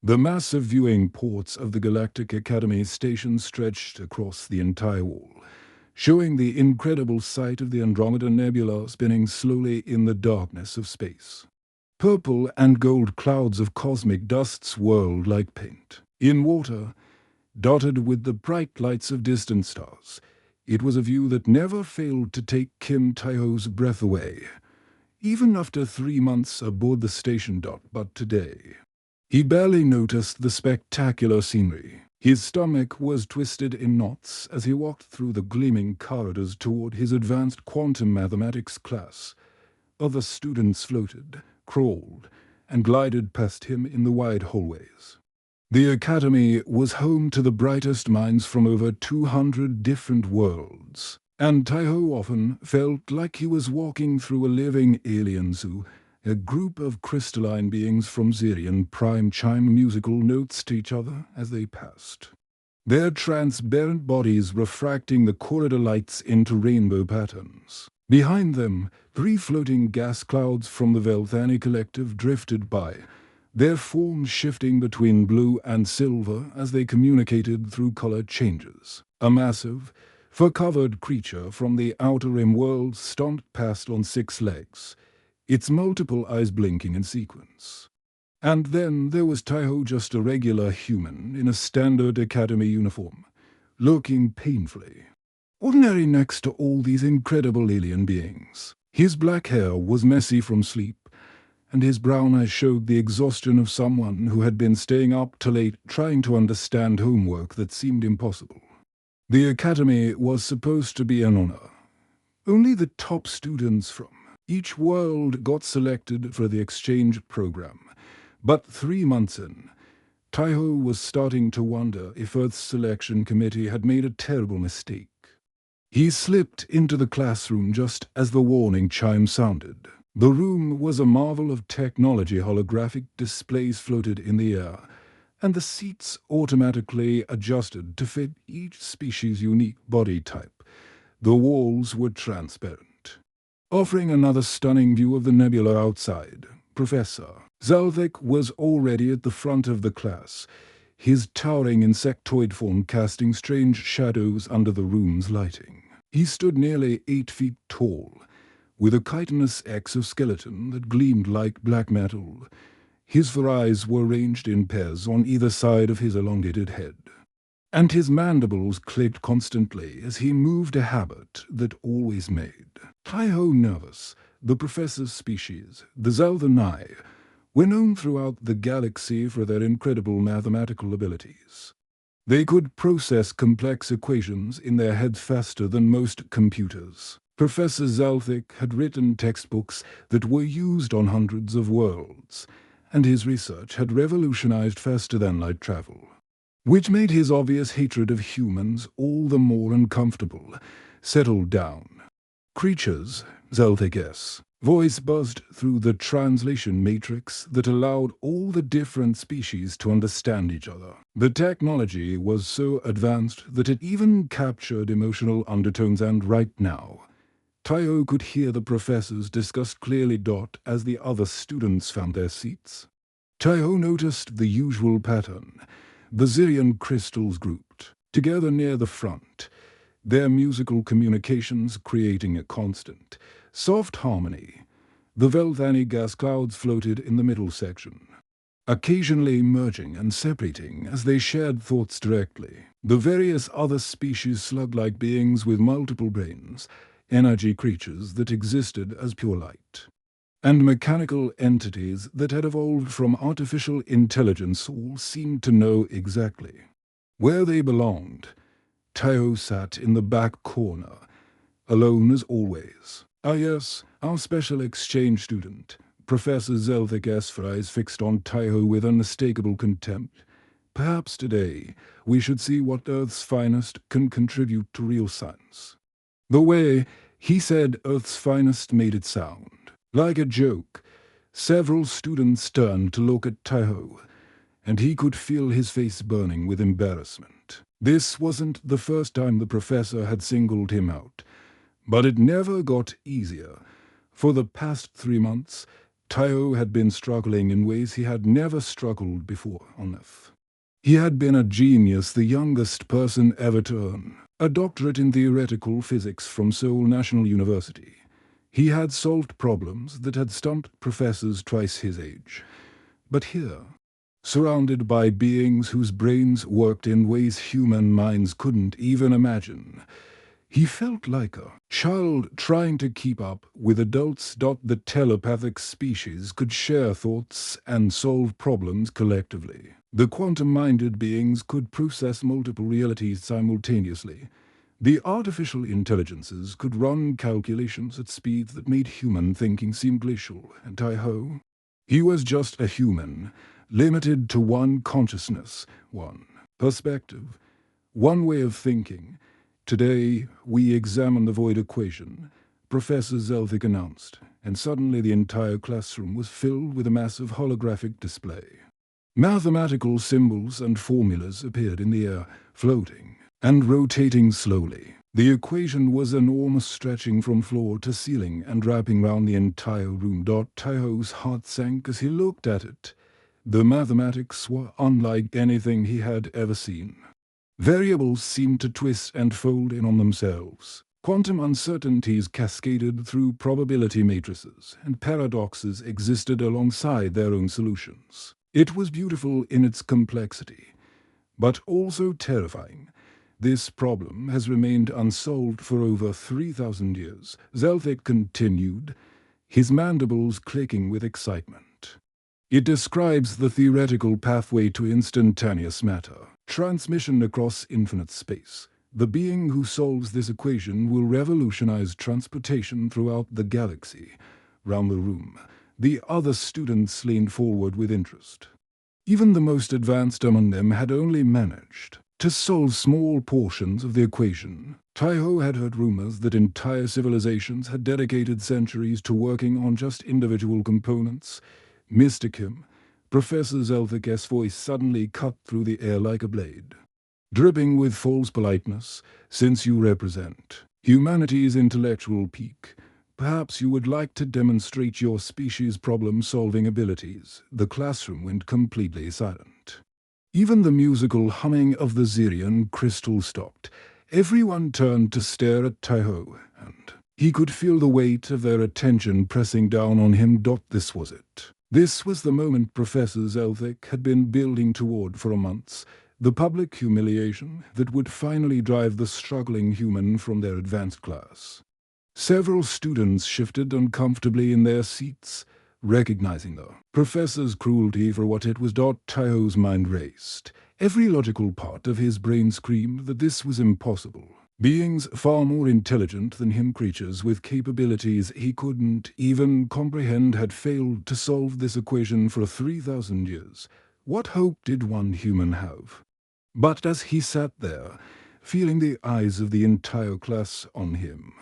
The massive viewing ports of the Galactic Academy station stretched across the entire wall, showing the incredible sight of the Andromeda Nebula spinning slowly in the darkness of space. Purple and gold clouds of cosmic dust swirled like paint. In water, dotted with the bright lights of distant stars, it was a view that never failed to take Kim Taiho's breath away, even after 3 months aboard the station dock. But today, he barely noticed the spectacular scenery. His stomach was twisted in knots as he walked through the gleaming corridors toward his advanced quantum mathematics class. Other students floated, crawled, and glided past him in the wide hallways. The Academy was home to the brightest minds from over 200 different worlds, and Taiho often felt like he was walking through a living alien zoo. A group of crystalline beings from Zirion Prime chimed musical notes to each other as they passed, their transparent bodies refracting the corridor lights into rainbow patterns. Behind them, 3 floating gas clouds from the Velthani Collective drifted by, their forms shifting between blue and silver as they communicated through color changes. A massive, fur-covered creature from the Outer Rim world stomped past on 6 legs, its multiple eyes blinking in sequence. And then there was Taiho, just a regular human in a standard Academy uniform, looking painfully ordinary next to all these incredible alien beings. His black hair was messy from sleep, and his brown eyes showed the exhaustion of someone who had been staying up till late trying to understand homework that seemed impossible. The Academy was supposed to be an honor. Only the top students from each world got selected for the exchange program. But 3 months in, Taiho was starting to wonder if Earth's selection committee had made a terrible mistake. He slipped into the classroom just as the warning chime sounded. The room was a marvel of technology. Holographic displays floated in the air, and the seats automatically adjusted to fit each species' unique body type. The walls were transparent, offering another stunning view of the nebula outside. Professor Zalvik was already at the front of the class, his towering insectoid form casting strange shadows under the room's lighting. He stood nearly 8 feet tall, with a chitinous exoskeleton that gleamed like black metal. His fur eyes were ranged in pairs on either side of his elongated head, and his mandibles clicked constantly as he moved, a habit that always made Taiho nervous. The professor's species, the Zalthanai, were known throughout the galaxy for their incredible mathematical abilities. They could process complex equations in their heads faster than most computers. Professor Zalthik had written textbooks that were used on hundreds of worlds, and his research had revolutionized faster-than-light travel, which made his obvious hatred of humans all the more uncomfortable. Settled down. Creatures, Zalthik's voice buzzed through the translation matrix that allowed all the different species to understand each other. The technology was so advanced that it even captured emotional undertones, and right now, Taiho could hear the professors discuss clearly. As the other students found their seats, Taiho noticed the usual pattern. The Zirion crystals grouped together near the front, their musical communications creating a constant, soft harmony. The Velthani gas clouds floated in the middle section, occasionally merging and separating as they shared thoughts directly. The various other species, slug-like beings with multiple brains, energy creatures that existed as pure light, and mechanical entities that had evolved from artificial intelligence, all seemed to know exactly where they belonged. Taiho sat in the back corner, alone as always. Ah yes, our special exchange student, Professor Zalthik's eyes fixed on Taiho with unmistakable contempt. Perhaps today we should see what Earth's finest can contribute to real science. The way he said Earth's finest made it sound like a joke. Several students turned to look at Taiho, and he could feel his face burning with embarrassment. This wasn't the first time the professor had singled him out, but it never got easier. For the past 3 months, Taiho had been struggling in ways he had never struggled before on Earth. He had been a genius, the youngest person ever to earn a doctorate in theoretical physics from Seoul National University. He had solved problems that had stumped professors twice his age. But here, surrounded by beings whose brains worked in ways human minds couldn't even imagine, he felt like a child trying to keep up with adults. The telepathic species could share thoughts and solve problems collectively. The quantum-minded beings could process multiple realities simultaneously. The artificial intelligences could run calculations at speeds that made human thinking seem glacial. And Taiho? He was just a human, limited to one consciousness, one perspective, one way of thinking. Today, we examine the void equation, Professor Zelvik announced, and suddenly the entire classroom was filled with a massive holographic display. Mathematical symbols and formulas appeared in the air, floating and rotating slowly. The equation was enormous, stretching from floor to ceiling and wrapping round the entire room. Taiho's heart sank as he looked at it. The mathematics were unlike anything he had ever seen. Variables seemed to twist and fold in on themselves. Quantum uncertainties cascaded through probability matrices, and paradoxes existed alongside their own solutions. It was beautiful in its complexity, but also terrifying. This problem has remained unsolved for over 3,000 years, Zelvik continued, his mandibles clicking with excitement. It describes the theoretical pathway to instantaneous matter, transmission across infinite space. The being who solves this equation will revolutionize transportation throughout the galaxy. Round the room, the other students leaned forward with interest. Even the most advanced among them had only managed to solve small portions of the equation. Taiho had heard rumors that entire civilizations had dedicated centuries to working on just individual components. Mr. Kim, Professor Zelvik's voice suddenly cut through the air like a blade. Dripping with false politeness, since you represent humanity's intellectual peak, perhaps you would like to demonstrate your species' problem-solving abilities. The classroom went completely silent. Even the musical humming of the Zirian crystal stopped. Everyone turned to stare at Taiho, and he could feel the weight of their attention pressing down on him. This was it. This was the moment Professor Zelvik had been building toward for months, the public humiliation that would finally drive the struggling human from their advanced class. Several students shifted uncomfortably in their seats, recognizing the professor's cruelty for what it was. Taiho's mind raced. Every logical part of his brain screamed that this was impossible. Beings far more intelligent than him, creatures with capabilities he couldn't even comprehend, had failed to solve this equation for 3,000 years. What hope did one human have? But as he sat there, feeling the eyes of the entire class on him,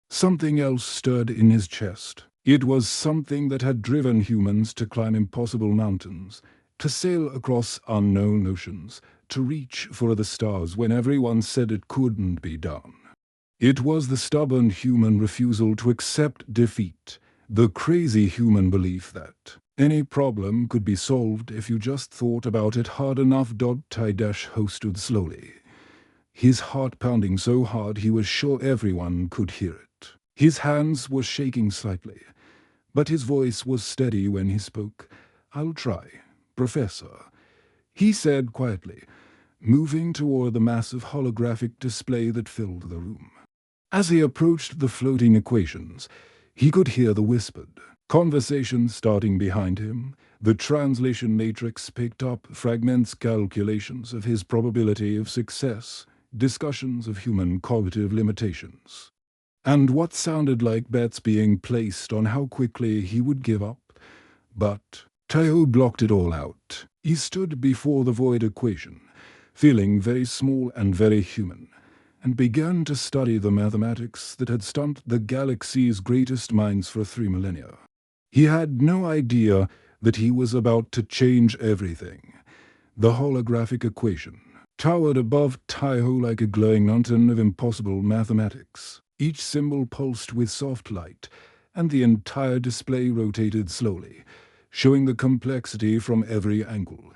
something else stirred in his chest. It was something that had driven humans to climb impossible mountains, to sail across unknown oceans, to reach for the stars when everyone said it couldn't be done. It was the stubborn human refusal to accept defeat, the crazy human belief that any problem could be solved if you just thought about it hard enough. Taiho stood slowly, his heart pounding so hard he was sure everyone could hear it. His hands were shaking slightly, but his voice was steady when he spoke. "I'll try, Professor," he said quietly, moving toward the massive holographic display that filled the room. As he approached the floating equations, he could hear the whispered conversation starting behind him. The translation matrix picked up fragments, calculations of his probability of success, discussions of human cognitive limitations, and what sounded like bets being placed on how quickly he would give up. But Taiho blocked it all out. He stood before the void equation, feeling very small and very human, and began to study the mathematics that had stumped the galaxy's greatest minds for 3 millennia. He had no idea that he was about to change everything. The holographic equation towered above Taiho like a glowing mountain of impossible mathematics. Each symbol pulsed with soft light, and the entire display rotated slowly, showing the complexity from every angle.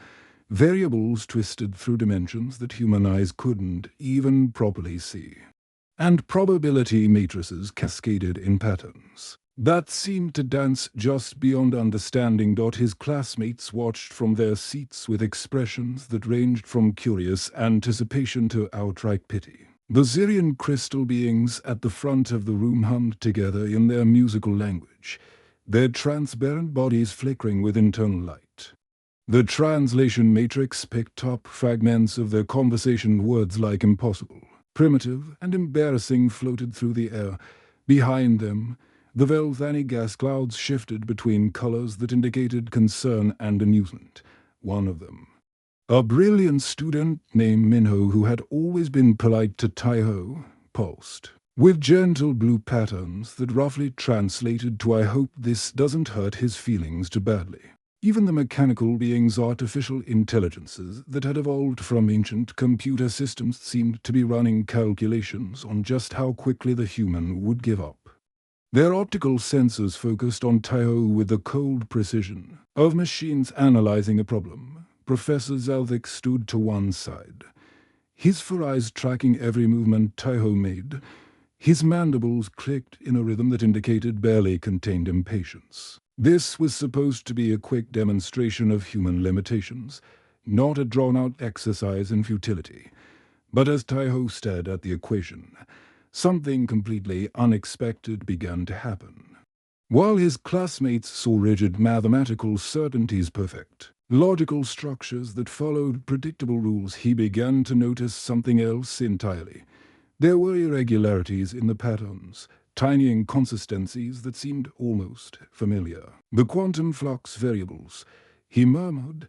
Variables twisted through dimensions that human eyes couldn't even properly see. And probability matrices cascaded in patterns that seemed to dance just beyond understanding. His classmates watched from their seats with expressions that ranged from curious anticipation to outright pity. The Zirian crystal beings at the front of the room hummed together in their musical language, their transparent bodies flickering with internal light. The translation matrix picked up fragments of their conversation. Words like impossible, primitive, and embarrassing floated through the air. Behind them, the Velthani gas clouds shifted between colors that indicated concern and amusement. One of them, a brilliant student named Minho, who had always been polite to Taiho, pulsed, with gentle blue patterns that roughly translated to "I hope this doesn't hurt his feelings too badly." Even the mechanical beings' artificial intelligences that had evolved from ancient computer systems seemed to be running calculations on just how quickly the human would give up. Their optical sensors focused on Taiho with the cold precision of machines analyzing a problem. Professor Zelvik stood to one side, his 4 eyes tracking every movement Taiho made. His mandibles clicked in a rhythm that indicated barely contained impatience. This was supposed to be a quick demonstration of human limitations, not a drawn-out exercise in futility. But as Taiho stared at the equation, something completely unexpected began to happen. While his classmates saw rigid mathematical certainties, perfect logical structures that followed predictable rules, he began to notice something else entirely. There were irregularities in the patterns, tiny inconsistencies that seemed almost familiar. The quantum flux variables, he murmured,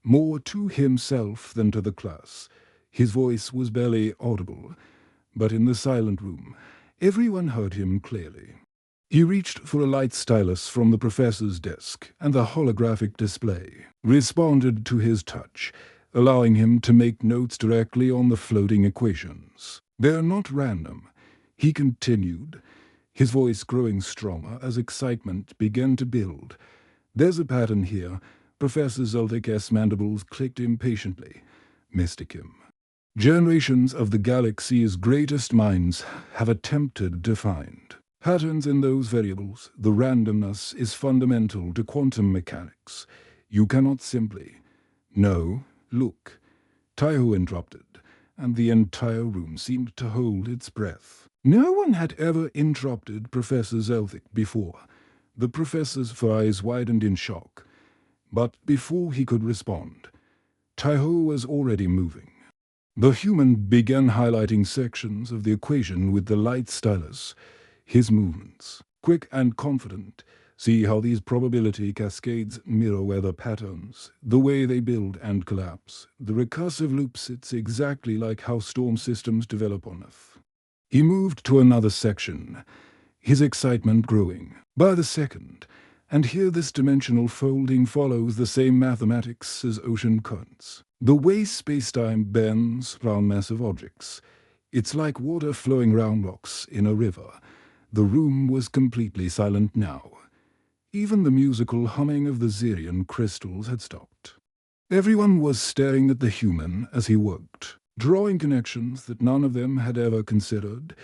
more to himself than to the class. His voice was barely audible, but in the silent room, everyone heard him clearly. He reached for a light stylus from the professor's desk, and the holographic display responded to his touch, allowing him to make notes directly on the floating equations. "They're not random," he continued, his voice growing stronger as excitement began to build. "There's a pattern here." Professor Zelvik's mandibles clicked impatiently. "Mysticum. Generations of the galaxy's greatest minds have attempted to find patterns in those variables. The randomness is fundamental to quantum mechanics. You cannot simply—" "No, look," Taiho interrupted, and the entire room seemed to hold its breath. No one had ever interrupted Professor Zelvik before. The professor's eyes widened in shock. But before he could respond, Taiho was already moving. The human began highlighting sections of the equation with the light stylus. His movements, quick and confident. "See how these probability cascades mirror weather patterns, the way they build and collapse. The recursive loop sits exactly like how storm systems develop on Earth." He moved to another section, his excitement growing by the second. "And here this dimensional folding follows the same mathematics as ocean currents. The way spacetime bends round massive objects. It's like water flowing round rocks in a river." The room was completely silent now. Even the musical humming of the Zirian crystals had stopped. Everyone was staring at the human as he worked, drawing connections that none of them had ever considered.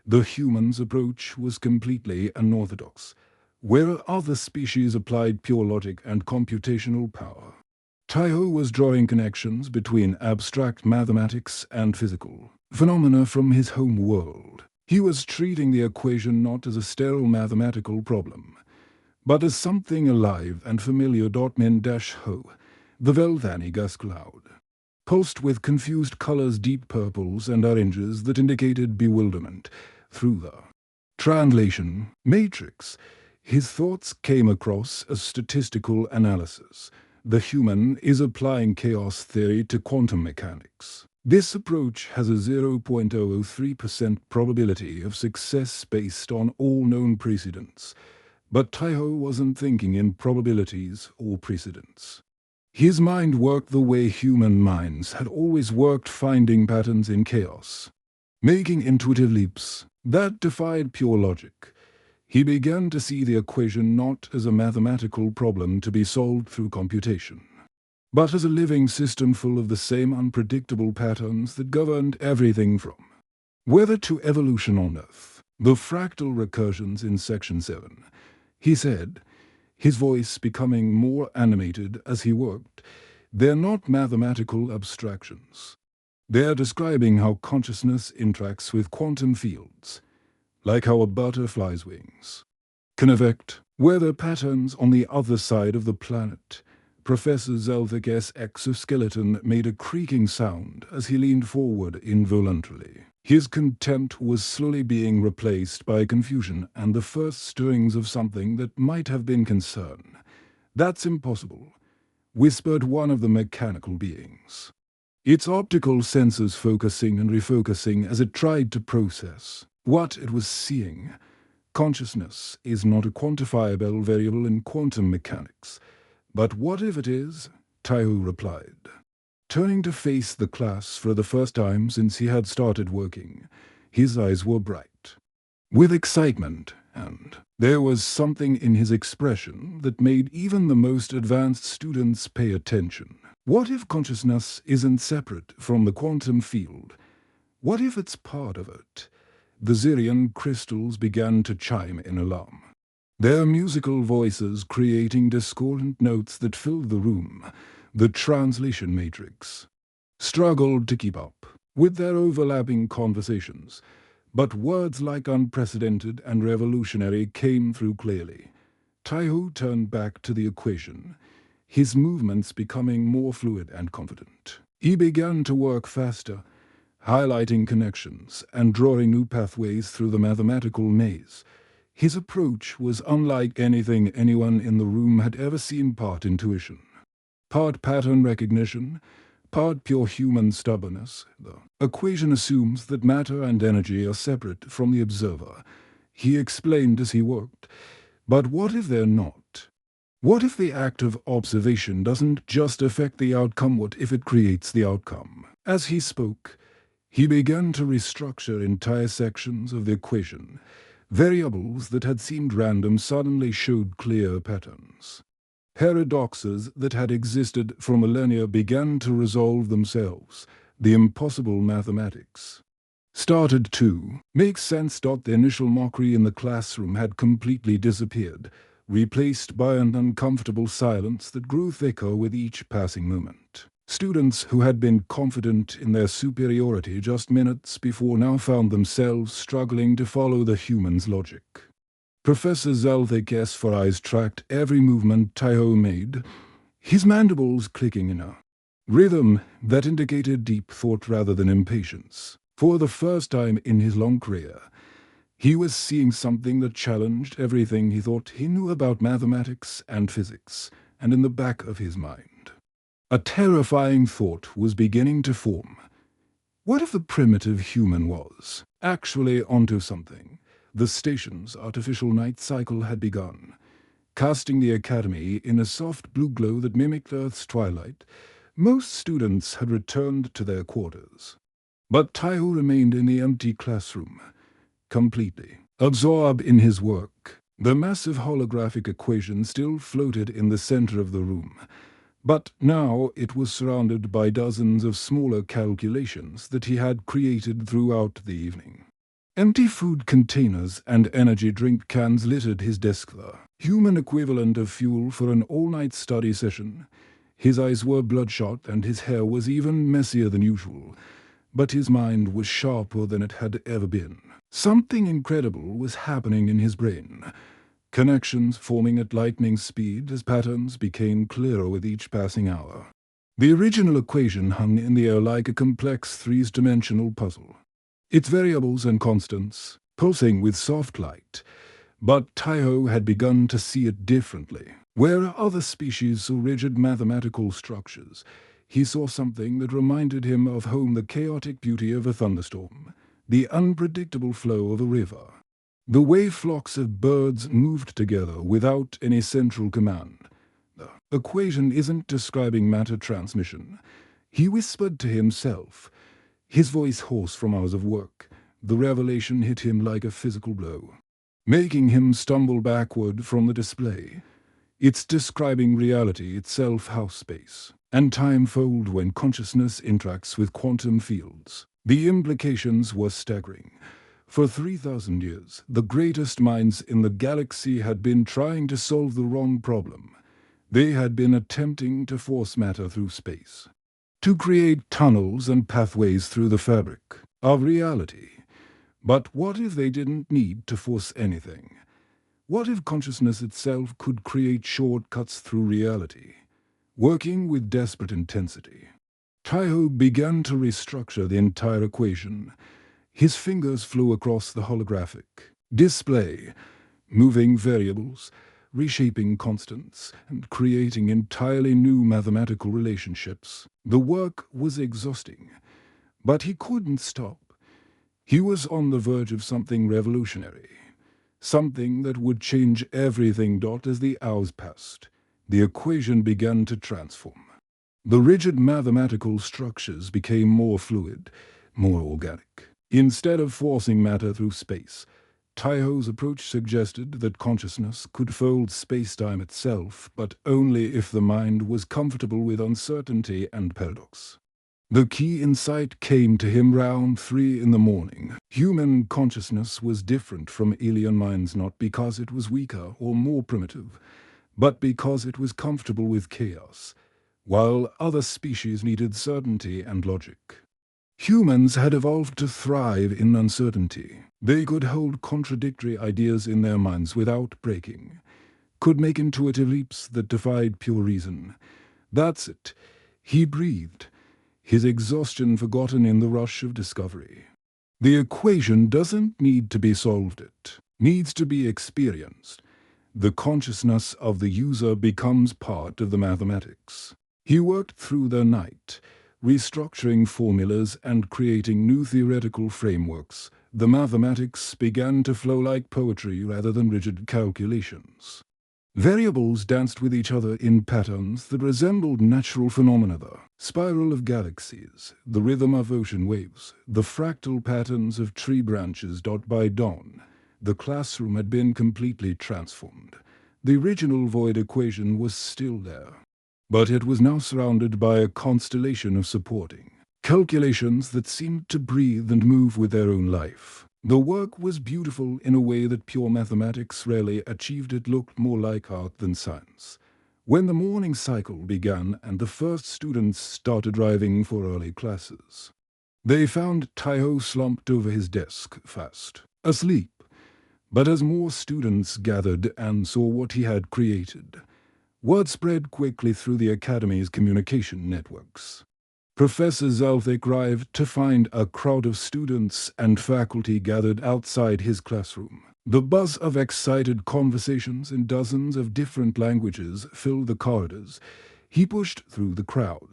The human's approach was completely unorthodox, where other species applied pure logic and computational power. Taiho was drawing connections between abstract mathematics and physical phenomena from his home world. He was treating the equation not as a sterile mathematical problem, but as something alive and familiar. Min-ho, the Velthani gas cloud, pulsed with confused colors, deep purples and oranges that indicated bewilderment. Through the translation matrix, his thoughts came across as statistical analysis. The human is applying chaos theory to quantum mechanics. This approach has a 0.003% probability of success based on all known precedents. But Taiho wasn't thinking in probabilities or precedents. His mind worked the way human minds had always worked, finding patterns in chaos, making intuitive leaps that defied pure logic. He began to see the equation not as a mathematical problem to be solved through computation, but as a living system full of the same unpredictable patterns that governed everything from weather to evolution on Earth. The fractal recursions in Section 7, he said, his voice becoming more animated as he worked, they're not mathematical abstractions. They're describing how consciousness interacts with quantum fields, like how a butterfly's wings can affect weather patterns on the other side of the planet. Professor Zelthick's exoskeleton made a creaking sound as he leaned forward involuntarily. His contempt was slowly being replaced by confusion and the first stirrings of something that might have been concern. "That's impossible," whispered one of the mechanical beings, its optical sensors focusing and refocusing as it tried to process what it was seeing. "Consciousness is not a quantifiable variable in quantum mechanics." "But what if it is?" Taihu replied, turning to face the class for the first time since he had started working. His eyes were bright with excitement, and there was something in his expression that made even the most advanced students pay attention. What if consciousness isn't separate from the quantum field? What if it's part of it? The Zirian crystals began to chime in alarm, their musical voices creating discordant notes that filled the room. The translation matrix struggled to keep up with their overlapping conversations, but words like unprecedented and revolutionary came through clearly. Taihu turned back to the equation, his movements becoming more fluid and confident. He began to work faster, highlighting connections and drawing new pathways through the mathematical maze. His approach was unlike anything anyone in the room had ever seen, part intuition, part pattern recognition, part pure human stubbornness. The equation assumes that matter and energy are separate from the observer, he explained as he worked. But what if they're not? What if the act of observation doesn't just affect the outcome? What if it creates the outcome? As he spoke, he began to restructure entire sections of the equation. Variables that had seemed random suddenly showed clear patterns. Paradoxes that had existed for millennia began to resolve themselves. The impossible mathematics started to make sense. The initial mockery in the classroom had completely disappeared, replaced by an uncomfortable silence that grew thicker with each passing moment. Students who had been confident in their superiority just minutes before now found themselves struggling to follow the human's logic. Professor Zelthick's eyes tracked every movement Taihu made, his mandibles clicking in a rhythm that indicated deep thought rather than impatience. For the first time in his long career, he was seeing something that challenged everything he thought he knew about mathematics and physics, and in the back of his mind, a terrifying thought was beginning to form. What if the primitive human was actually onto something? The station's artificial night cycle had begun, casting the academy in a soft blue glow that mimicked Earth's twilight. Most students had returned to their quarters, but Taihu remained in the empty classroom, completely absorbed in his work. The massive holographic equation still floated in the center of the room, but now it was surrounded by dozens of smaller calculations that he had created throughout the evening. Empty food containers and energy drink cans littered his desk, the human equivalent of fuel for an all-night study session. His eyes were bloodshot and his hair was even messier than usual, but his mind was sharper than it had ever been. Something incredible was happening in his brain, connections forming at lightning speed as patterns became clearer with each passing hour. The original equation hung in the air like a complex three-dimensional puzzle, its variables and constants pulsing with soft light. But Taihu had begun to see it differently. Where other species saw rigid mathematical structures, he saw something that reminded him of home: the chaotic beauty of a thunderstorm, the unpredictable flow of a river, the way flocks of birds moved together without any central command. The equation isn't describing matter transmission, he whispered to himself, his voice hoarse from hours of work. The revelation hit him like a physical blow. making him stumble backward from the display. It's describing reality itself, how space and time fold when consciousness interacts with quantum fields. The implications were staggering. For 3,000 years, the greatest minds in the galaxy had been trying to solve the wrong problem. They had been attempting to force matter through space, to create tunnels and pathways through the fabric of reality. But what if they didn't need to force anything? What if consciousness itself could create shortcuts through reality, working with desperate intensity? Taiho began to restructure the entire equation. His fingers flew across the holographic display, moving variables, reshaping constants, and creating entirely new mathematical relationships. The work was exhausting, but he couldn't stop. He was on the verge of something revolutionary, something that would change everything. As the hours passed, the equation began to transform. The rigid mathematical structures became more fluid, more organic. Instead of forcing matter through space, Taiho's approach suggested that consciousness could fold space-time itself, but only if the mind was comfortable with uncertainty and paradox. The key insight came to him round 3 in the morning. Human consciousness was different from alien minds, not because it was weaker or more primitive, but because it was comfortable with chaos, while other species needed certainty and logic. Humans had evolved to thrive in uncertainty. They could hold contradictory ideas in their minds without breaking, could make intuitive leaps that defied pure reason. That's it. He breathed, his exhaustion forgotten in the rush of discovery. The equation doesn't need to be solved, it needs to be experienced. The consciousness of the user becomes part of the mathematics. He worked through the night, restructuring formulas and creating new theoretical frameworks. The mathematics began to flow like poetry rather than rigid calculations. Variables danced with each other in patterns that resembled natural phenomena: the spiral of galaxies, the rhythm of ocean waves, the fractal patterns of tree branches. By dawn, the classroom had been completely transformed. The original void equation was still there, but it was now surrounded by a constellation of supporting calculations that seemed to breathe and move with their own life. The work was beautiful in a way that pure mathematics rarely achieved. It looked more like art than science. When the morning cycle began and the first students started arriving for early classes, they found Taiho slumped over his desk, fast asleep. But as more students gathered and saw what he had created, word spread quickly through the Academy's communication networks. Professor Zelthik arrived to find a crowd of students and faculty gathered outside his classroom. The buzz of excited conversations in dozens of different languages filled the corridors. He pushed through the crowd,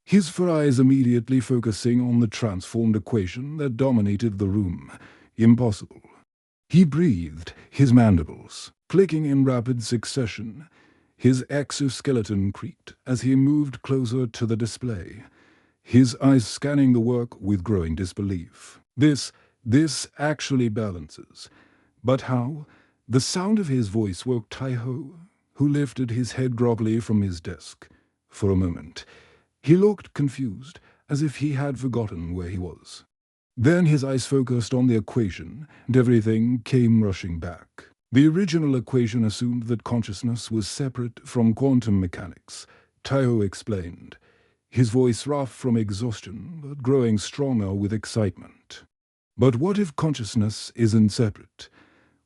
his eyes immediately focusing on the transformed equation that dominated the room. Impossible. He breathed, his mandibles clicking in rapid succession. His exoskeleton creaked as he moved closer to the display, his eyes scanning the work with growing disbelief. This actually balances. But how? The sound of his voice woke Taiho, who lifted his head groggily from his desk. For a moment, he looked confused, as if he had forgotten where he was. Then his eyes focused on the equation, and everything came rushing back. The original equation assumed that consciousness was separate from quantum mechanics, Taiho explained, his voice rough from exhaustion, but growing stronger with excitement. But what if consciousness isn't separate?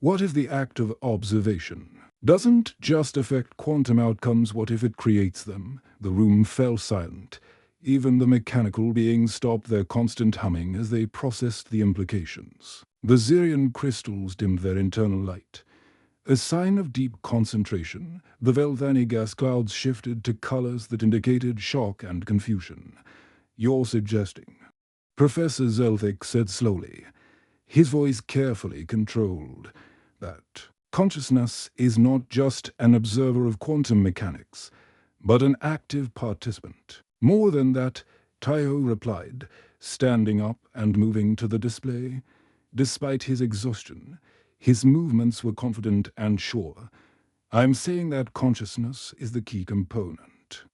What if the act of observation doesn't just affect quantum outcomes? What if it creates them? The room fell silent. Even the mechanical beings stopped their constant humming as they processed the implications. The Zirian crystals dimmed their internal light. A sign of deep concentration, the Velthani gas clouds shifted to colors that indicated shock and confusion. "You're suggesting," Professor Zelthik said slowly, his voice carefully controlled, "that consciousness is not just an observer of quantum mechanics, but an active participant." "More than that," Taiho replied, standing up and moving to the display. Despite his exhaustion, His movements were confident and sure. I'm saying that consciousness is the key component.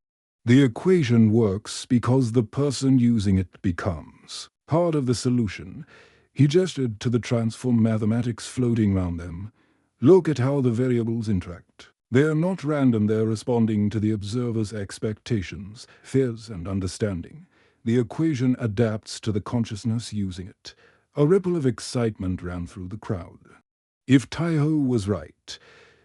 The equation works because the person using it becomes part of the solution. He gestured to the transform mathematics floating round them. Look at how the variables interact. They're not random, they're responding to the observer's expectations, fears, and understanding. The equation adapts to the consciousness using it. A ripple of excitement ran through the crowd. If Taiho was right,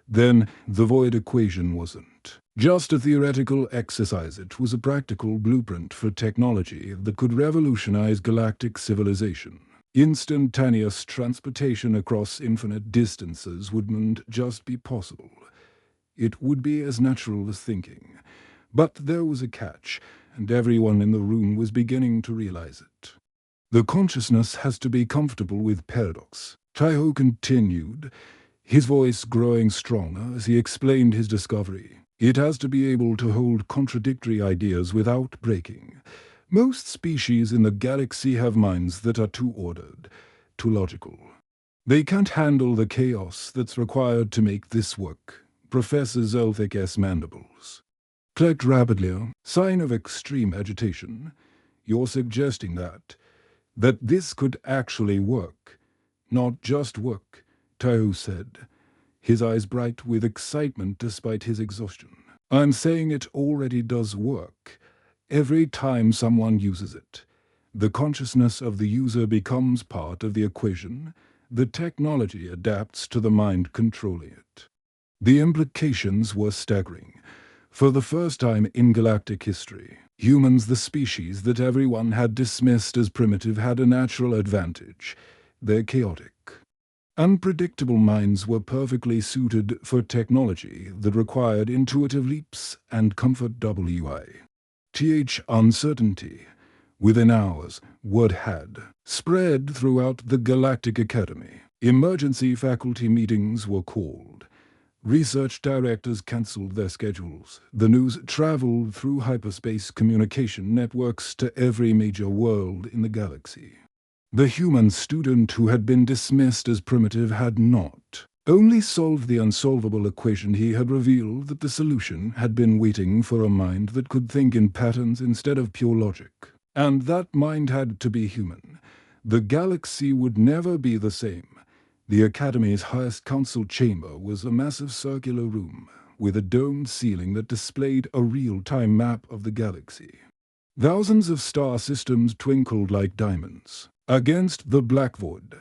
then the void equation wasn't just a theoretical exercise, it was a practical blueprint for technology that could revolutionize galactic civilization. Instantaneous transportation across infinite distances wouldn't just be possible. It would be as natural as thinking. But there was a catch, and everyone in the room was beginning to realize it. The consciousness has to be comfortable with paradox. Taiho continued, his voice growing stronger as he explained his discovery. It has to be able to hold contradictory ideas without breaking. Most species in the galaxy have minds that are too ordered, too logical. They can't handle the chaos that's required to make this work. Professor Zolthic S. Mandibles clicked rapidly, sign of extreme agitation. You're suggesting that this could actually work. Not just work, Taiho said, his eyes bright with excitement despite his exhaustion. I'm saying it already does work. Every time someone uses it, the consciousness of the user becomes part of the equation. The technology adapts to the mind controlling it. The implications were staggering. For the first time in galactic history, humans, the species that everyone had dismissed as primitive, had a natural advantage. They're chaotic. Unpredictable minds were perfectly suited for technology that required intuitive leaps and comfort. Uncertainty. Within hours, word had spread throughout the Galactic Academy. Emergency faculty meetings were called. Research directors cancelled their schedules. The news traveled through hyperspace communication networks to every major world in the galaxy. The human student who had been dismissed as primitive had not only solved the unsolvable equation, he had revealed that the solution had been waiting for a mind that could think in patterns instead of pure logic. And that mind had to be human. The galaxy would never be the same. The Academy's highest council chamber was a massive circular room with a domed ceiling that displayed a real-time map of the galaxy. Thousands of star systems twinkled like diamonds against the black void,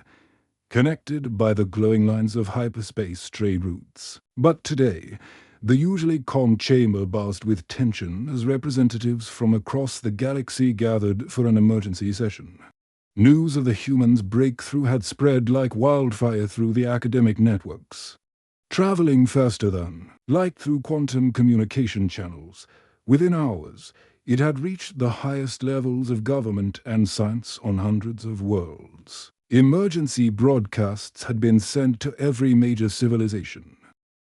connected by the glowing lines of hyperspace trade routes. But today, the usually calm chamber buzzed with tension as representatives from across the galaxy gathered for an emergency session. News of the humans' breakthrough had spread like wildfire through the academic networks, traveling faster than light through quantum communication channels. Within hours, it had reached the highest levels of government and science on hundreds of worlds. Emergency broadcasts had been sent to every major civilization.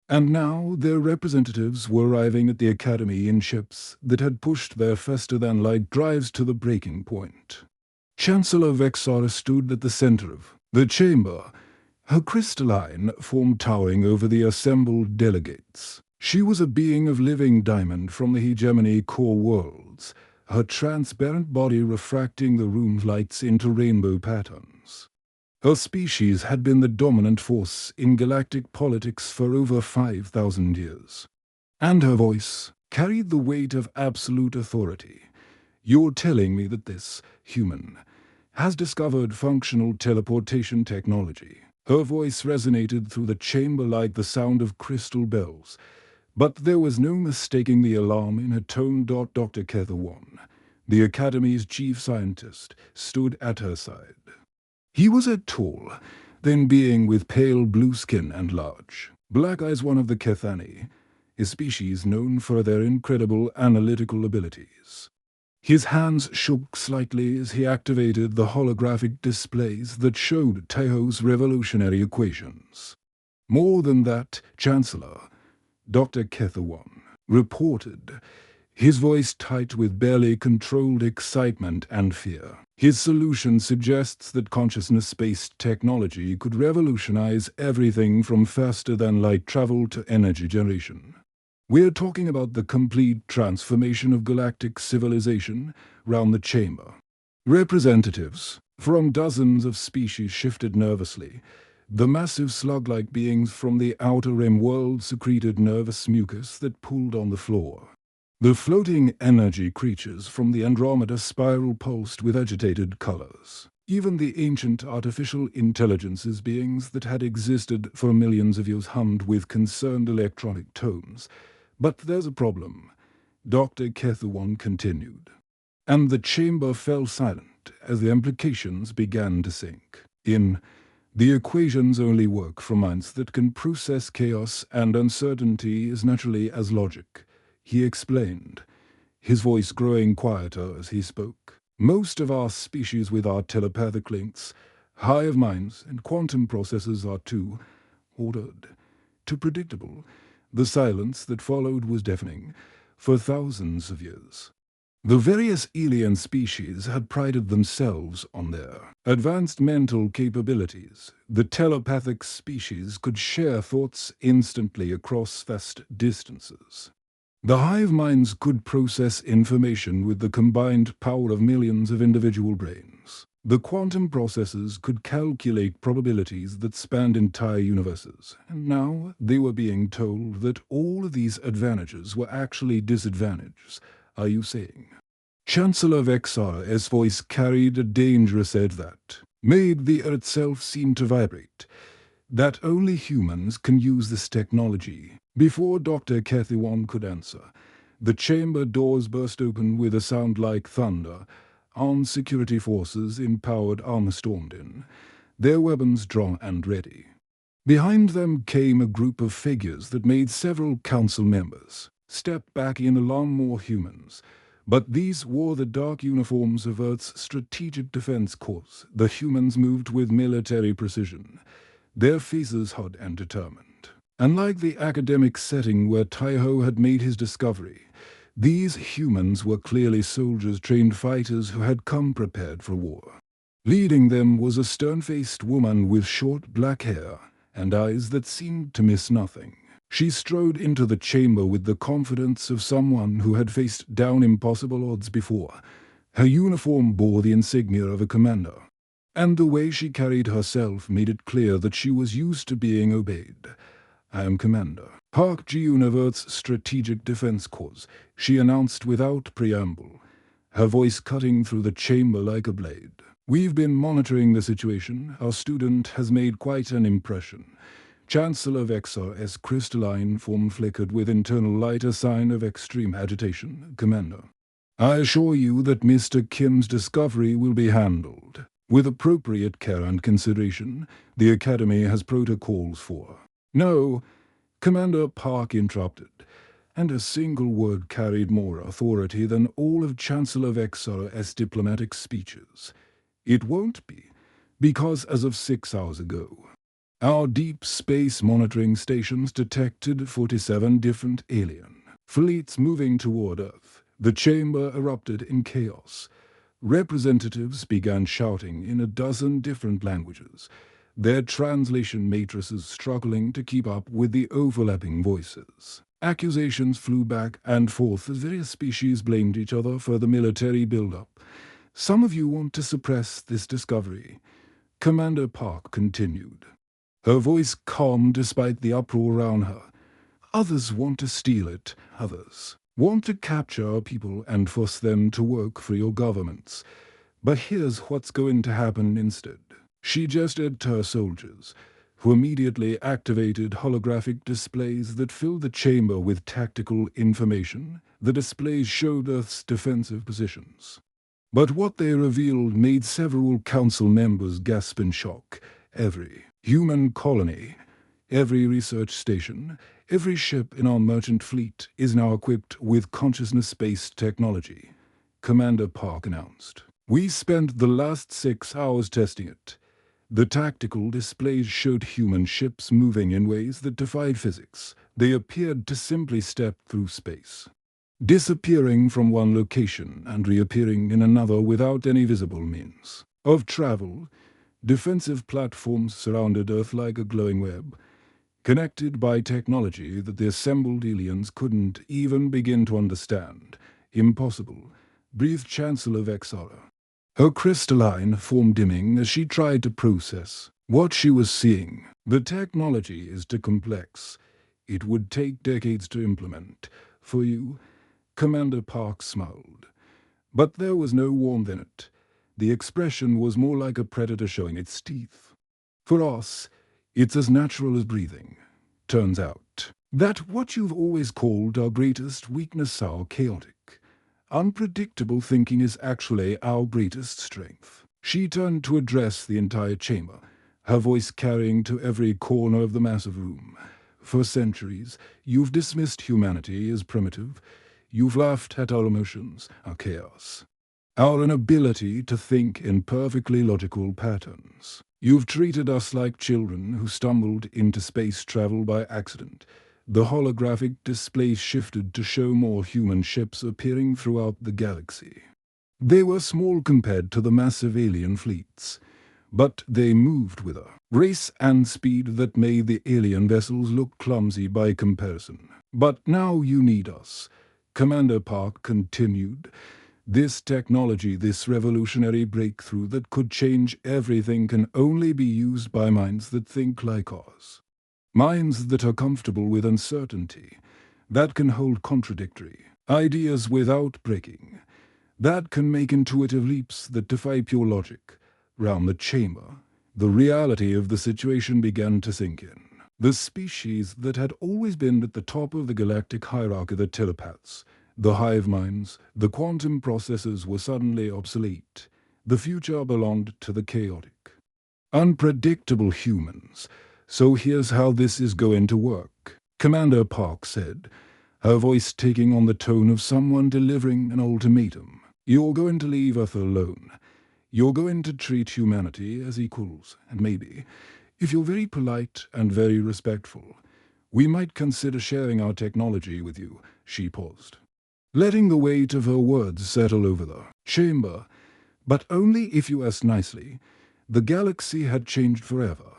And now their representatives were arriving at the Academy in ships that had pushed their faster-than-light drives to the breaking point. Chancellor Vexar stood at the center of the chamber, her crystalline form towering over the assembled delegates. She was a being of living diamond from the hegemony core worlds, her transparent body refracting the room's lights into rainbow patterns. Her species had been the dominant force in galactic politics for over 5,000 years. And her voice carried the weight of absolute authority. You're telling me that this human has discovered functional teleportation technology. Her voice resonated through the chamber like the sound of crystal bells. But there was no mistaking the alarm in her tone. Dr. Ketherwan, the Academy's chief scientist, stood at her side. He was a tall, thin being with pale blue skin and large black eyes, one of the Kethani, a species known for their incredible analytical abilities. His hands shook slightly as he activated the holographic displays that showed Taiho's revolutionary equations. More than that, Chancellor, Dr. Ketherwan reported, his voice tight with barely controlled excitement and fear. His solution suggests that consciousness-based technology could revolutionize everything from faster-than-light travel to energy generation. We're talking about the complete transformation of galactic civilization round the chamber. Representatives from dozens of species shifted nervously. The massive slug-like beings from the outer rim world secreted nervous mucus that pooled on the floor. The floating energy creatures from the Andromeda spiral pulsed with agitated colors. Even the ancient artificial intelligences beings that had existed for millions of years hummed with concerned electronic tones. But there's a problem, Dr. Kethuan continued. And the chamber fell silent as the implications began to sink in. The equations only work for minds that can process chaos and uncertainty as naturally as logic, he explained, his voice growing quieter as he spoke. Most of our species with our telepathic links, hive minds and quantum processors are too ordered, too predictable. The silence that followed was deafening for thousands of years. The various alien species had prided themselves on their advanced mental capabilities. The telepathic species could share thoughts instantly across vast distances. The hive minds could process information with the combined power of millions of individual brains. The quantum processors could calculate probabilities that spanned entire universes, and now they were being told that all of these advantages were actually disadvantages. Are you saying? Chancellor Vexar's voice carried a dangerous edge that made the earth itself seem to vibrate. That only humans can use this technology. Before Dr. Kethuan could answer, the chamber doors burst open with a sound like thunder. Armed security forces in powered armor stormed in, their weapons drawn and ready. Behind them came a group of figures that made several council members step back in alarm. More humans. But these wore the dark uniforms of Earth's Strategic Defense Corps. The humans moved with military precision, their faces hard and determined. Unlike the academic setting where Taiho had made his discovery, these humans were clearly soldiers, trained fighters who had come prepared for war. Leading them was a stern-faced woman with short black hair and eyes that seemed to miss nothing. She strode into the chamber with the confidence of someone who had faced down impossible odds before. Her uniform bore the insignia of a commander, and the way she carried herself made it clear that she was used to being obeyed. "I am Commander Park Ji-yoon of Earth's Strategic Defense Corps," she announced without preamble, her voice cutting through the chamber like a blade. "We've been monitoring the situation. Our student has made quite an impression." Chancellor Vexar's crystalline form flickered with internal light, a sign of extreme agitation. "Commander, I assure you that Mr. Kim's discovery will be handled with appropriate care and consideration. The Academy has protocols for—" "No," Commander Park interrupted, and a single word carried more authority than all of Chancellor Vexar's diplomatic speeches. "It won't be, because as of 6 hours ago, our deep space monitoring stations detected 47 different alien fleets moving toward Earth." The chamber erupted in chaos. Representatives began shouting in a dozen different languages, their translation matrices struggling to keep up with the overlapping voices. Accusations flew back and forth as various species blamed each other for the military buildup. "Some of you want to suppress this discovery," Commander Park continued, her voice calm despite the uproar around her. "Others want to steal it. Others want to capture our people and force them to work for your governments. But here's what's going to happen instead." She gestured to her soldiers, who immediately activated holographic displays that filled the chamber with tactical information. The displays showed Earth's defensive positions. But what they revealed made several council members gasp in shock. Every human colony, every research station, every ship in our merchant fleet is now equipped with consciousness-based technology, Commander Park announced. "We spent the last 6 hours testing it." The tactical displays showed human ships moving in ways that defied physics. They appeared to simply step through space. disappearing from one location and reappearing in another without any visible means of travel. Defensive platforms surrounded Earth like a glowing web, connected by technology that the assembled aliens couldn't even begin to understand. Impossible, breathed Chancellor Vexara, her crystalline form dimming as she tried to process what she was seeing. The technology is too complex. It would take decades to implement. For you, Commander Park smiled. But there was no warmth in it. The expression was more like a predator showing its teeth. For us, it's as natural as breathing. Turns out that what you've always called our greatest weakness, our chaotic, unpredictable thinking, is actually our greatest strength. She turned to address the entire chamber, her voice carrying to every corner of the massive room. For centuries, you've dismissed humanity as primitive. You've laughed at our emotions, our chaos, our inability to think in perfectly logical patterns. You've treated us like children who stumbled into space travel by accident. The holographic display shifted to show more human ships appearing throughout the galaxy. They were small compared to the massive alien fleets, but they moved with a race and speed that made the alien vessels look clumsy by comparison. But now you need us, Commander Park continued. This technology, this revolutionary breakthrough that could change everything, can only be used by minds that think like ours. Minds that are comfortable with uncertainty, that can hold contradictory ideas without breaking, that can make intuitive leaps that defy pure logic. Round the chamber, the reality of the situation began to sink in. The species that had always been at the top of the galactic hierarchy, the telepaths, the hive minds, the quantum processors, were suddenly obsolete. The future belonged to the chaotic, unpredictable humans. So here's how this is going to work, Commander Park said, her voice taking on the tone of someone delivering an ultimatum. You're going to leave Earth alone. You're going to treat humanity as equals, and maybe, if you're very polite and very respectful, we might consider sharing our technology with you. She paused, letting the weight of her words settle over the chamber. But only if you asked nicely. The galaxy had changed forever,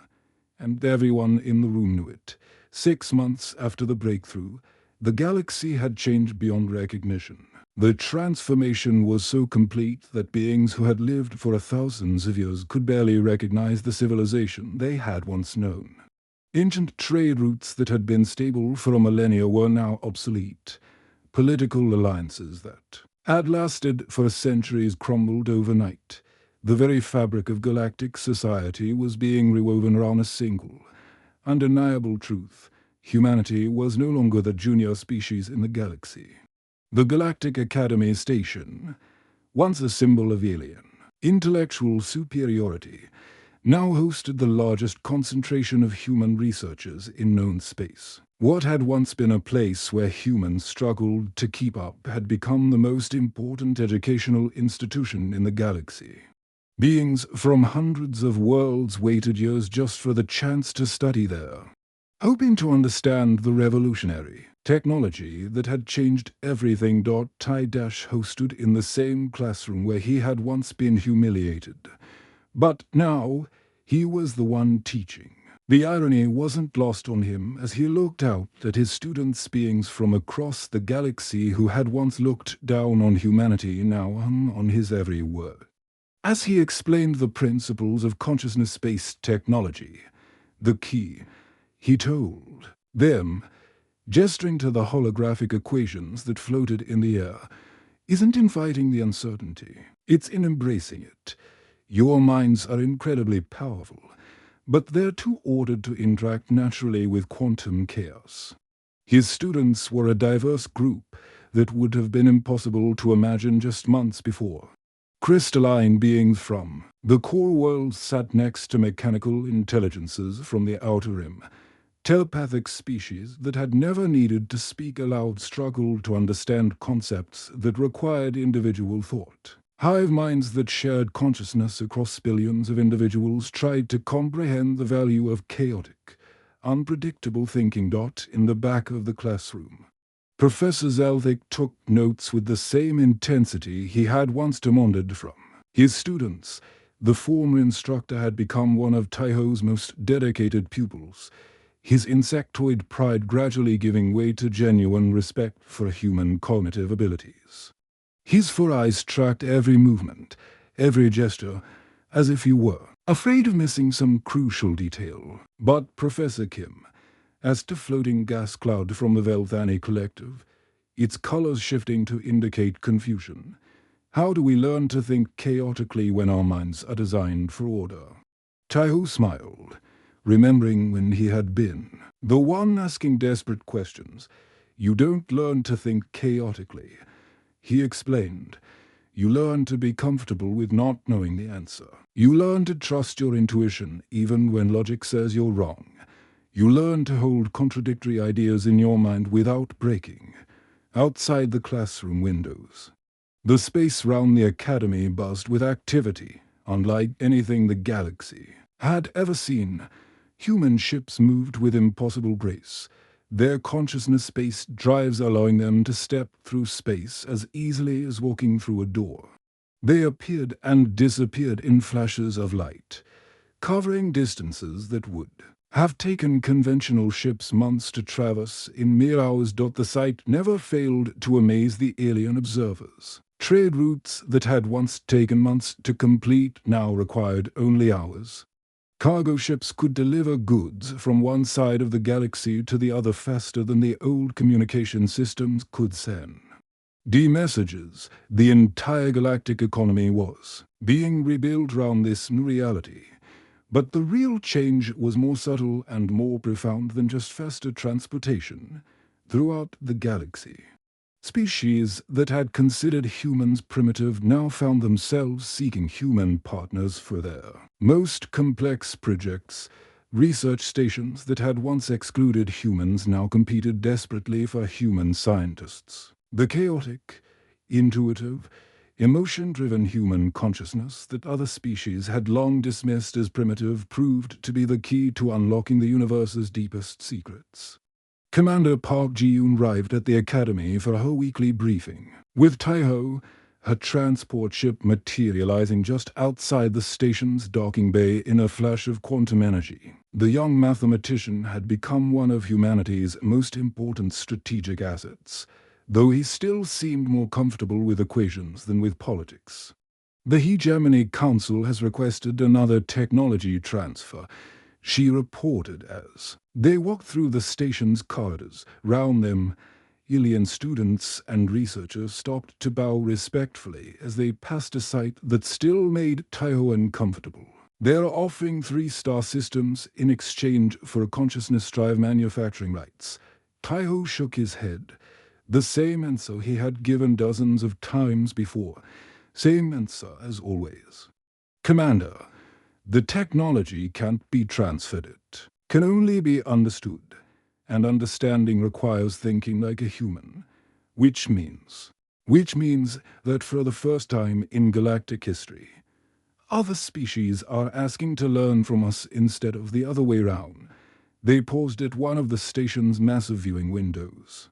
and everyone in the room knew it. 6 months after the breakthrough, the galaxy had changed beyond recognition. The transformation was so complete that beings who had lived for thousands of years could barely recognize the civilization they had once known. Ancient trade routes that had been stable for a millennia were now obsolete. Political alliances that had lasted for centuries crumbled overnight. The very fabric of galactic society was being rewoven around a single, undeniable truth. Humanity was no longer the junior species in the galaxy. The Galactic Academy Station, once a symbol of alien intellectual superiority, now hosted the largest concentration of human researchers in known space. What had once been a place where humans struggled to keep up had become the most important educational institution in the galaxy. Beings from hundreds of worlds waited years just for the chance to study there, hoping to understand the revolutionary technology that had changed everything. Ty Dash hosted in the same classroom where he had once been humiliated. But now, he was the one teaching. The irony wasn't lost on him as he looked out at his students, beings from across the galaxy who had once looked down on humanity, now hung on his every word. As he explained the principles of consciousness-based technology, the key, he told them, gesturing to the holographic equations that floated in the air, isn't in fighting the uncertainty, it's in embracing it. Your minds are incredibly powerful, but they're too ordered to interact naturally with quantum chaos. His students were a diverse group that would have been impossible to imagine just months before. Crystalline beings from the core world sat next to mechanical intelligences from the outer rim. Telepathic species that had never needed to speak aloud struggled to understand concepts that required individual thought. Hive minds that shared consciousness across billions of individuals tried to comprehend the value of chaotic, unpredictable thinking. In the back of the classroom, Professor Zalvik took notes with the same intensity he had once demanded from his students. The former instructor had become one of Taiho's most dedicated pupils, his insectoid pride gradually giving way to genuine respect for human cognitive abilities. His four eyes tracked every movement, every gesture, as if he were afraid of missing some crucial detail. But Professor Kim, as the floating gas cloud from the Velthani collective, its colors shifting to indicate confusion. How do we learn to think chaotically when our minds are designed for order? Taiho smiled, remembering when he had been the one asking desperate questions. You don't learn to think chaotically, he explained. You learn to be comfortable with not knowing the answer. You learn to trust your intuition even when logic says you're wrong. You learn to hold contradictory ideas in your mind without breaking. Outside the classroom windows, the space round the academy buzzed with activity, unlike anything the galaxy had ever seen. Human ships moved with impossible grace, their consciousness-based drives allowing them to step through space as easily as walking through a door. They appeared and disappeared in flashes of light, covering distances that would have taken conventional ships months to traverse in mere hours. The sight never failed to amaze the alien observers. Trade routes that had once taken months to complete now required only hours. Cargo ships could deliver goods from one side of the galaxy to the other faster than the old communication systems could send. D-messages, the entire galactic economy was being rebuilt around this new reality. But the real change was more subtle and more profound than just faster transportation. Throughout the galaxy, species that had considered humans primitive now found themselves seeking human partners for their most complex projects. Research stations that had once excluded humans now competed desperately for human scientists. The chaotic, intuitive, emotion-driven human consciousness that other species had long dismissed as primitive proved to be the key to unlocking the universe's deepest secrets. Commander Park Ji-yoon arrived at the academy for her weekly briefing, with Taiho, her transport ship materializing just outside the station's docking bay in a flash of quantum energy. The young mathematician had become one of humanity's most important strategic assets, though he still seemed more comfortable with equations than with politics. The Hegemony Council has requested another technology transfer, she reported as they walked through the station's corridors. Round them, alien students and researchers stopped to bow respectfully as they passed a sight that still made Taiho uncomfortable. They're offering 3-star systems in exchange for consciousness drive manufacturing rights. Taiho shook his head. The same answer he had given dozens of times before. Same answer as always. Commander, the technology can't be transferred. It can only be understood, and understanding requires thinking like a human, which means that for the first time in galactic history, other species are asking to learn from us instead of the other way round. They paused at one of the station's massive viewing windows,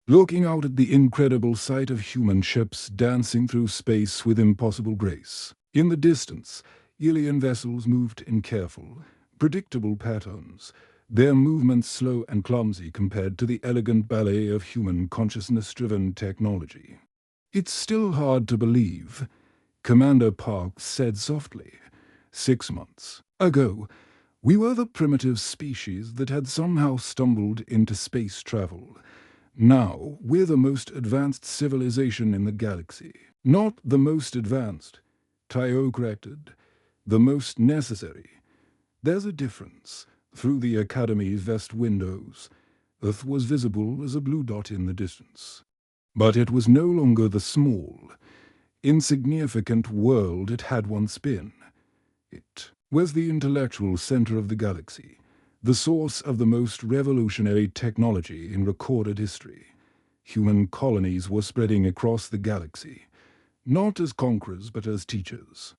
looking out at the incredible sight of human ships dancing through space with impossible grace. In the distance, alien vessels moved in careful, predictable patterns, their movements slow and clumsy compared to the elegant ballet of human consciousness-driven technology. It's still hard to believe, Commander Park said softly. 6 months ago, we were the primitive species that had somehow stumbled into space travel. Now, we're the most advanced civilization in the galaxy. Not the most advanced, Taiho corrected. The most necessary. There's a difference. Through the Academy's vast windows, Earth was visible as a blue dot in the distance. But it was no longer the small, insignificant world it had once been. It was the intellectual center of the galaxy, the source of the most revolutionary technology in recorded history. Human colonies were spreading across the galaxy, not as conquerors but as teachers,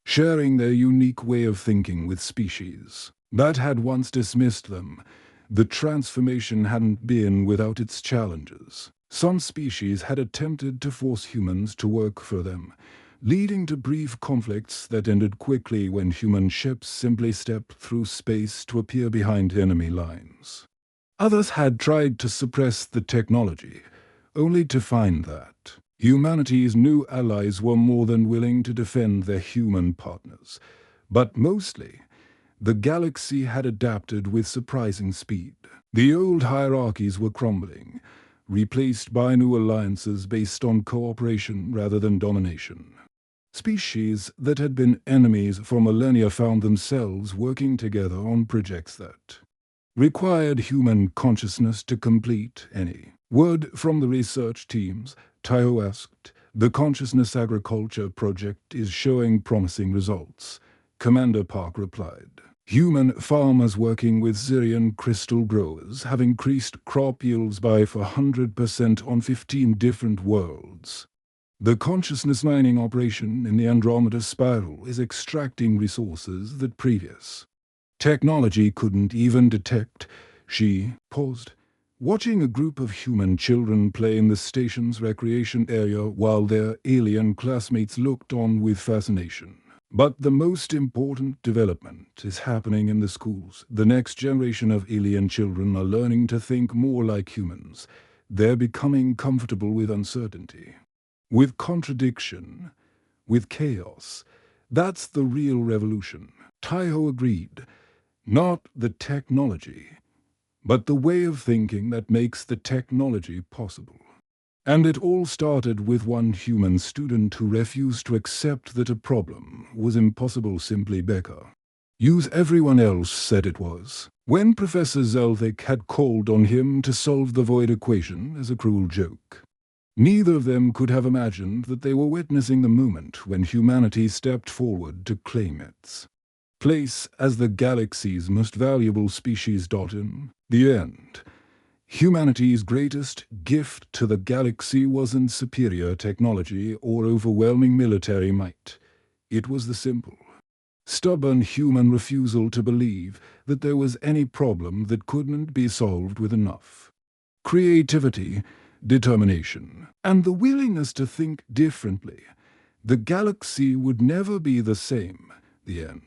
sharing their unique way of thinking with species that had once dismissed them. The transformation hadn't been without its challenges. Some species had attempted to force humans to work for them, leading to brief conflicts that ended quickly when human ships simply stepped through space to appear behind enemy lines. Others had tried to suppress the technology, only to find that humanity's new allies were more than willing to defend their human partners. But mostly, the galaxy had adapted with surprising speed. The old hierarchies were crumbling, replaced by new alliances based on cooperation rather than domination. Species that had been enemies for millennia found themselves working together on projects that required human consciousness to complete any. Word from the research teams, Taiho asked. The Consciousness Agriculture project is showing promising results, Commander Park replied. Human farmers working with Zirian crystal growers have increased crop yields by 400% on 15 different worlds. The consciousness mining operation in the Andromeda Spiral is extracting resources that previous technology couldn't even detect. She paused, watching a group of human children play in the station's recreation area while their alien classmates looked on with fascination. But the most important development is happening in the schools. The next generation of alien children are learning to think more like humans. They're becoming comfortable with uncertainty, with contradiction, with chaos. That's the real revolution. Taiho agreed. Not the technology, but the way of thinking that makes the technology possible. And it all started with one human student who refused to accept that a problem was impossible. Simply Becker. Use everyone else said it was. When Professor Zelvik had called on him to solve the void equation as a cruel joke, neither of them could have imagined that they were witnessing the moment when humanity stepped forward to claim its place as the galaxy's most valuable species. In the end, humanity's greatest gift to the galaxy wasn't superior technology or overwhelming military might. It was the simple, stubborn human refusal to believe that there was any problem that couldn't be solved with enough creativity, determination, and the willingness to think differently. The galaxy would never be the same. The end.